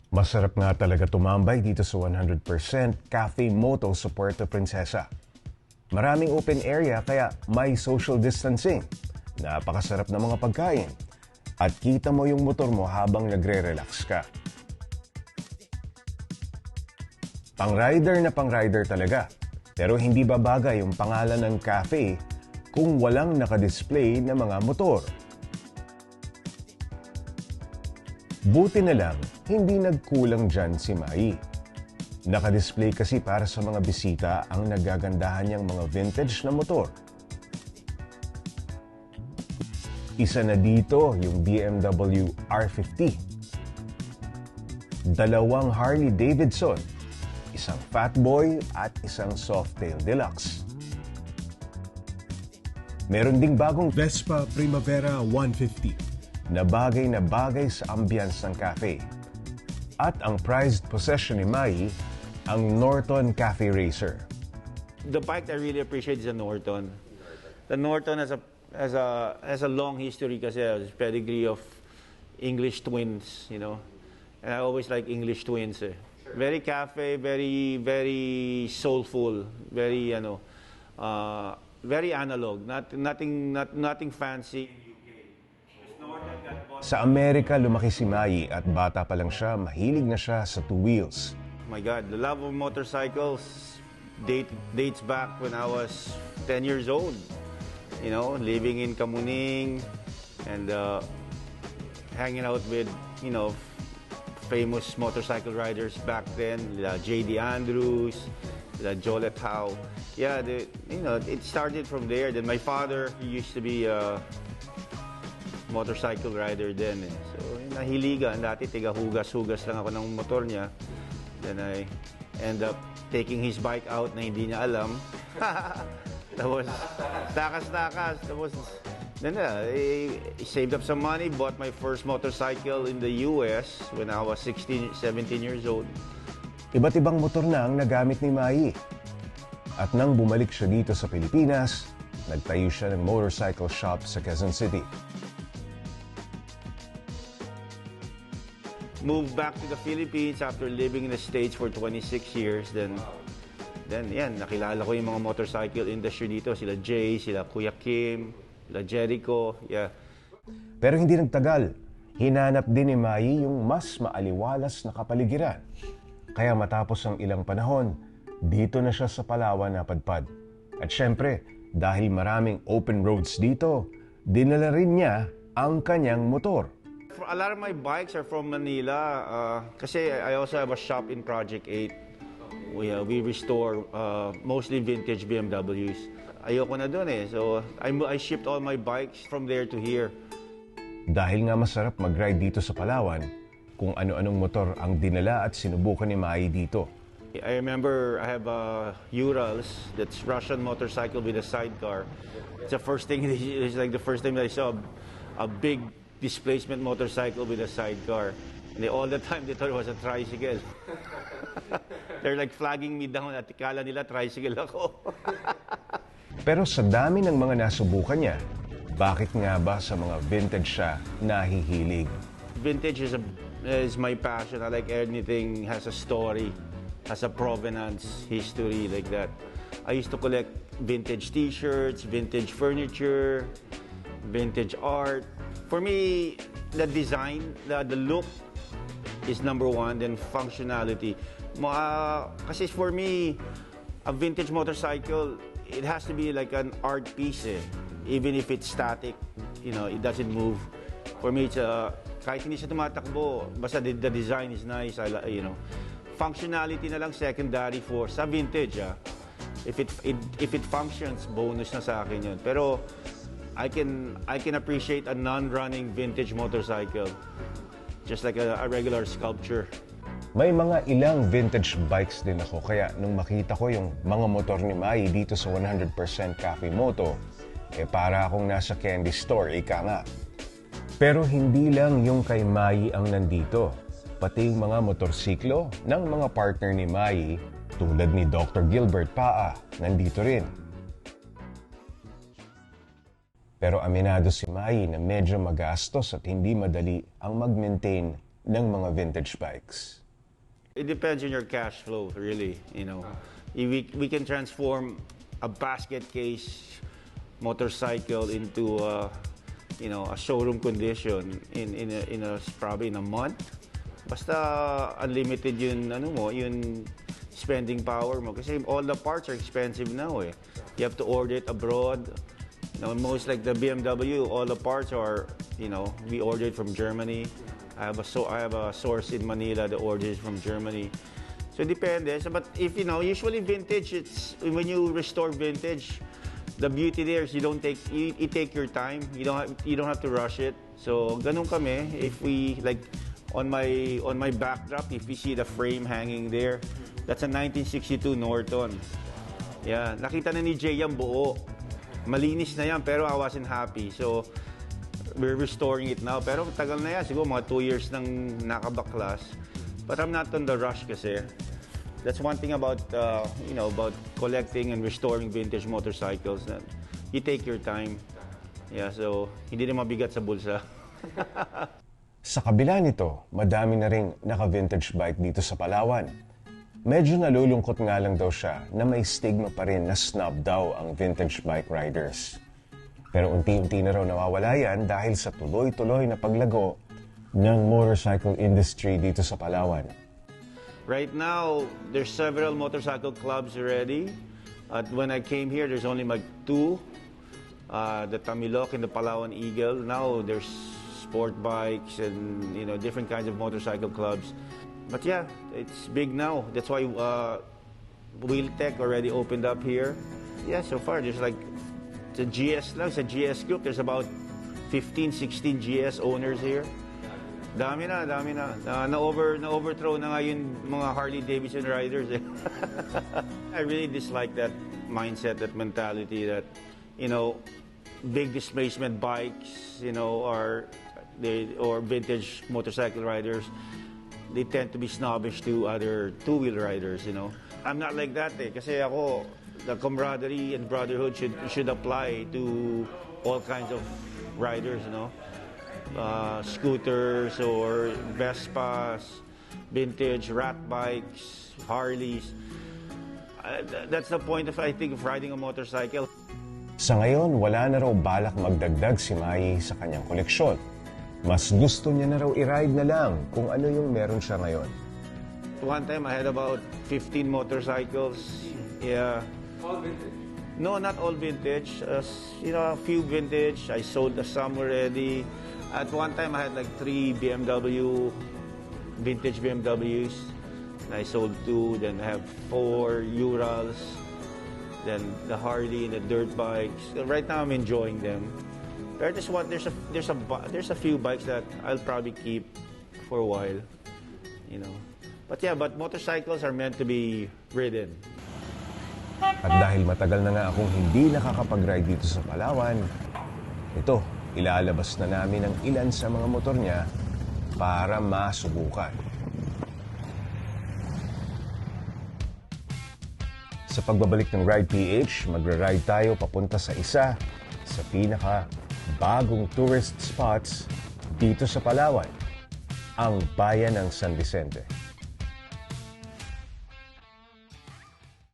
Masarap nga talaga tumambay dito sa 100% Cafe Moto sa Puerto Princesa. Maraming open area kaya may social distancing. Napakasarap ng mga pagkain. At kita mo yung motor mo habang nagre-relax ka. Pang-rider na pang-rider talaga. Pero hindi babagay yung pangalan ng cafe kung walang naka-display na mga motor. Buti na lang, hindi nagkulang dyan si Mai. Naka-display kasi para sa mga bisita ang nagagandahan niyang mga vintage na motor. Isa na dito yung BMW R50. Dalawang Harley Davidson, isang Fatboy at isang Softail Deluxe. Meron ding bagong Vespa Primavera 150 na bagay sa ambience ng cafe. At ang prized possession ni Mai, ang Norton Cafe Racer. The bike I really appreciate is the Norton. The Norton has a long history kasi pedigree of English twins, you know. And I always like English twins. Very cafe, very soulful, very very analog. Nothing fancy. Sa Amerika lumaki si Mai at bata pa lang siya, mahilig na siya sa two wheels. My God, the love of motorcycles dates back when I was 10 years old. You know, living in Kamuning and hanging out with, you know, famous motorcycle riders back then, J.D. Andrews, Jolette Howe. Yeah, it started from there. Then my father, he used to be a motorcycle rider then. So, nahiligan. Dati, tiga-hugas-hugas lang ako ng motor niya. Then I end up taking his bike out na hindi niya alam. Tapos, takas-takas. Tapos, then I saved up some money, bought my first motorcycle in the US when I was 17 years old. Iba't ibang motor na ang nagamit ni Mai. At nang bumalik siya dito sa Pilipinas, nagtayo siya ng motorcycle shop sa Quezon City. Moved back to the Philippines after living in the States for 26 years. Then yan, nakilala ko yung mga motorcycle industry dito. Sila Jay, sila Kuya Kim, sila Jericho, yeah. Pero hindi nagtagal. Hinanap din ni Mai yung mas maaliwalas na kapaligiran. Kaya matapos ang ilang panahon, dito na siya sa Palawan napadpad. At syempre, dahil maraming open roads dito, dinala rin niya ang kanyang motor. A lot of my bikes are from Manila kasi I also have a shop in Project 8. We restore mostly vintage BMWs. Ayoko na doon so I shipped all my bikes from there to here. Dahil nga masarap mag-ride dito sa Palawan, kung ano-anong motor ang dinala at sinubukan ni Mai dito. I remember I have a Urals, that's Russian motorcycle with a sidecar. It's the first thing, it's like the first time that I saw a big displacement motorcycle with a sidecar. And all the time they thought it was a tricycle. They're like flagging me down at ikala nila tricycle ako. Pero sa dami ng mga nasubukan niya, bakit nga ba sa mga vintage siya nahihilig? Vintage is my passion. I like anything has a story, has a provenance, history like that. I used to collect vintage t-shirts, vintage furniture, vintage art. For me, the design, the look is number one, then functionality. Kasi for me, a vintage motorcycle, it has to be like an art piece Even if it's static, you know, it doesn't move. For me, it's kahit hindi siya tumatakbo, basta the design is nice, you know. Functionality na lang secondary for sa vintage. If it functions, bonus na sa akin yun. Pero I can appreciate a non-running vintage motorcycle, just like a regular sculpture. May mga ilang vintage bikes din ako, kaya nung makita ko yung mga motor ni Mai dito sa 100% Cafe Moto, para akong nasa candy store, ika nga. Pero hindi lang yung kay Mai ang nandito, pati yung mga motorsiklo ng mga partner ni Mai, tulad ni Dr. Gilbert Paa, nandito rin. Pero aminado si Mai na medyo magastos at hindi madali ang mag-maintain ng mga vintage bikes? It depends on your cash flow, really. We can transform a basket case motorcycle into a showroom condition probably in a month. Basta unlimited yung spending power mo. Kasi all the parts are expensive now eh. You have to order it abroad. Most like the BMW, all the parts are, we ordered from Germany. I have a source in Manila that orders from Germany. So depende. But if usually vintage, it's when you restore vintage, the beauty there is you take your time. You don't have to rush it. So ganun kami. If we like on my backdrop, if you see the frame hanging there, that's a 1962 Norton. Yeah, nakita na ni Jay yung buo. Malinis na yan, pero I wasn't happy. So we're restoring it now. Pero tagal na yan, siguro mga 2 years nang nakabaklas. But I'm not on the rush kasi. That's one thing about about collecting and restoring vintage motorcycles. That you take your time. Yeah, so hindi na mabigat sa bulsa. Sa kabila nito, madami na ring naka-vintage bike dito sa Palawan. Medyo nalulungkot nga lang daw siya na may stigma pa rin na snob daw ang vintage bike riders. Pero unti-unti na raw nawawala yan dahil sa tuloy-tuloy na paglago ng motorcycle industry dito sa Palawan. Right now, there's several motorcycle clubs already. When I came here, there's only like 2. The Tamilok and the Palawan Eagle. Now there's sport bikes and different kinds of motorcycle clubs. But yeah, it's big now. That's why Wheeltech already opened up here. Yeah, so far there's like the GS lang, sa GS group, there's about 15, 16 GS owners here. Dami na. Na-overthrow na nga yung mga Harley Davidson riders. I really dislike that mindset, that mentality that, big displacement bikes, or vintage motorcycle riders, they tend to be snobbish to other two-wheel riders, I'm not like that eh. Kasi ako, the camaraderie and brotherhood should apply to all kinds of riders, scooters or Vespas, vintage rat bikes, Harleys. That's the point of riding a motorcycle. Sa ngayon, wala na raw balak magdagdag si Mai sa kanyang koleksyon. Mas gusto niya na raw i-ride na lang kung ano yung meron siya ngayon. One time I had about 15 motorcycles. Yeah. All vintage? No, not all vintage. A few vintage. I sold some already. At one time I had like 3 vintage BMWs. I sold 2. Then I have 4 Urals. Then the Harley and the dirt bikes. Right now I'm enjoying them. But there's a few bikes that I'll probably keep for a while, But yeah, motorcycles are meant to be ridden. At dahil matagal na nga akong hindi nakakapag-ride dito sa Palawan, ito, ilalabas na namin ang ilan sa mga motor niya para masubukan. Sa pagbabalik ng RidePH, magra-ride tayo papunta sa isa sa pinaka-bagong tourist spots dito sa Palawan, ang bayan ng San Vicente.